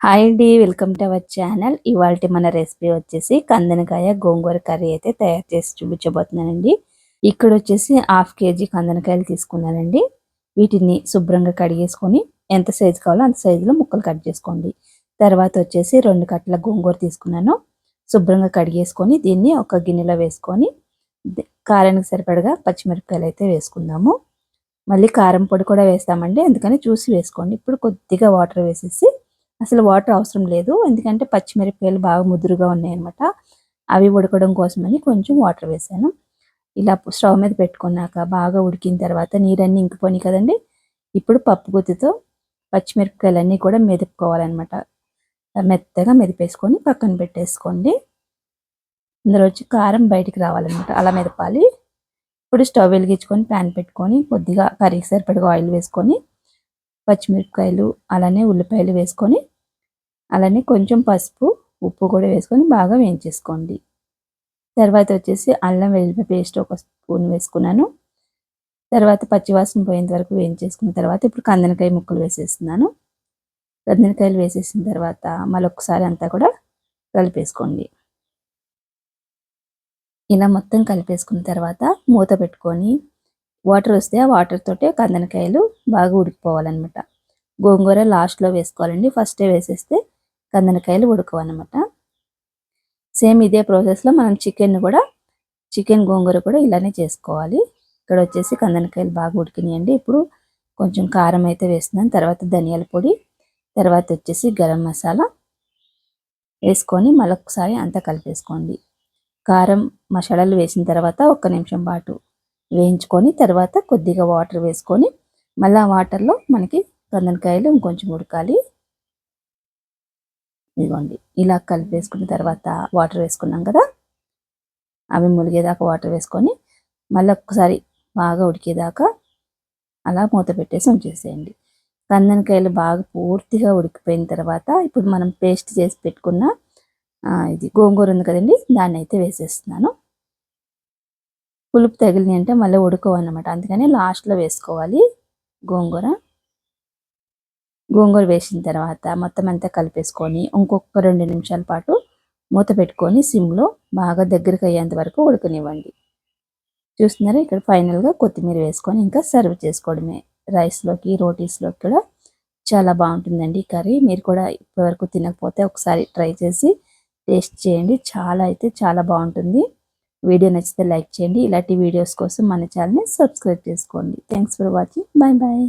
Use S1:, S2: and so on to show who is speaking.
S1: Hi అండి. Welcome to our channel. ఇవాల్టి మన రెసిపీ వచ్చేసి కందనకాయ గోంగూర కర్రీ అయితే తయారు చేసి చూపించబోతున్నానండి. ఇక్కడ వచ్చేసి హాఫ్ కేజీ కందనకాయలు తీసుకున్నానండి. వీటిని శుభ్రంగా కడిగేసుకొని ఎంత సైజు కావాలో అంత సైజులో ముక్కలు కట్ చేసుకోండి. తర్వాత వచ్చేసి 2 కట్టల గోంగూర తీసుకున్నాను. శుభ్రంగా కడిగేసుకొని దీన్ని ఒక గిన్నెలో వేసుకొని కారానికి సరిపడగా పచ్చిమిరపకాయలు అయితే వేసుకుందాము. మళ్ళీ కారం పొడి కూడా వేస్తామండి, అందుకని చూసి వేసుకోండి. ఇప్పుడు కొద్దిగా వాటర్ వేసేసి, అసలు వాటర్ అవసరం లేదు ఎందుకంటే పచ్చిమిరపకాయలు బాగా ముదురుగా ఉన్నాయన్నమాట. అవి ఉడకడం కోసమని కొంచెం వాటర్ వేసాను. ఇలా స్టవ్ మీద పెట్టుకున్నాక బాగా ఉడికిన తర్వాత నీరన్నీ ఇంకిపోయినాయి కదండి. ఇప్పుడు పప్పు గుత్తితో పచ్చిమిరపకాయలన్నీ కూడా మెదుపుకోవాలన్నమాట. మెత్తగా మెదిపేసుకొని పక్కన పెట్టేసుకోండి. ఇందులో వచ్చి కారం బయటికి రావాలన్నమాట, అలా మెదపాలి. ఇప్పుడు స్టవ్ వెలిగించుకొని ప్యాన్ పెట్టుకొని కొద్దిగా కర్రీకి సరిపడగా ఆయిల్ వేసుకొని పచ్చిమిరపకాయలు అలానే ఉల్లిపాయలు వేసుకొని అలానే కొంచెం పసుపు ఉప్పు కూడా వేసుకొని బాగా వేయించేసుకోండి. తర్వాత వచ్చేసి అల్లం వెల్లుల్లి పేస్ట్ ఒక స్పూన్ వేసుకున్నాను. తర్వాత పచ్చివాసన పోయేంత వరకు వేయించేసుకున్న తర్వాత ఇప్పుడు కందనకాయ ముక్కలు వేసేస్తున్నాను. కందనకాయలు వేసేసిన తర్వాత మళ్ళీ ఒకసారి అంతా కూడా కలిపేసుకోండి. ఇలా మొత్తం కలిపేసుకున్న తర్వాత మూత పెట్టుకొని వాటర్ వస్తే ఆ వాటర్ తోటే కందనకాయలు బాగా ఉడికిపోవాలన్నమాట. గోంగూర లాస్ట్లో వేసుకోవాలండి, ఫస్టే వేసేస్తే కందనకాయలు ఉడకవన్నమాట. సేమ్ ఇదే ప్రాసెస్లో మనం చికెన్ గోంగూర కూడా ఇలానే చేసుకోవాలి. ఇక్కడ వచ్చేసి కందనకాయలు బాగా ఉడికినాయండి. ఇప్పుడు కొంచెం కారం అయితే వేస్తున్నాను, తర్వాత ధనియాల పొడి, తర్వాత వచ్చేసి గరం మసాలా వేసుకొని మళ్ళొకసారి అంతా కలిపేసుకోండి. కారం మసాలాలు వేసిన తర్వాత 1 నిమిషం పాటు వేయించుకొని తర్వాత కొద్దిగా వాటర్ వేసుకొని మళ్ళీ ఆ వాటర్లో మనకి కందనకాయలు ఇంకొంచెం ఉడకాలి. ఇదిగోండి ఇలా కలిపేసుకున్న తర్వాత వాటర్ వేసుకున్నాం కదా, అవి ములిగేదాకా వాటర్ వేసుకొని మళ్ళీ ఒక్కసారి బాగా ఉడికేదాకా అలా మూత పెట్టేసి ఉంచేసేయండి. కందనకాయలు బాగా పూర్తిగా ఉడికిపోయిన తర్వాత ఇప్పుడు మనం పేస్ట్ చేసి పెట్టుకున్న ఇది గోంగూర ఉంది కదండి, దాన్ని అయితే వేసేస్తున్నాను. పులుపు తగిలింది అంటే మళ్ళీ ఉడకవు అన్నమాట, అందుకని లాస్ట్లో వేసుకోవాలి. గోంగూర వేసిన తర్వాత మొత్తం అంతా కలిపేసుకొని ఇంకొక 2 నిమిషాల పాటు మూత పెట్టుకొని సిమ్లో బాగా దగ్గరికి అయ్యేంత వరకు ఉడకనివ్వండి. చూస్తున్నారా, ఇక్కడ ఫైనల్గా కొత్తిమీర వేసుకొని ఇంకా సర్వ్ చేసుకోవడమే. రైస్లోకి రోటీస్లోకి కూడా చాలా బాగుంటుందండి ఈ కర్రీ. మీరు కూడా ఇప్పటివరకు తినకపోతే ఒకసారి ట్రై చేసి టేస్ట్ చేయండి, చాలా బాగుంటుంది. వీడియో నచ్చితే లైక్ చేయండి. ఇలాంటి వీడియోస్ కోసం మన ఛానల్ని సబ్స్క్రైబ్ చేసుకోండి. Thanks for watching. Bye bye.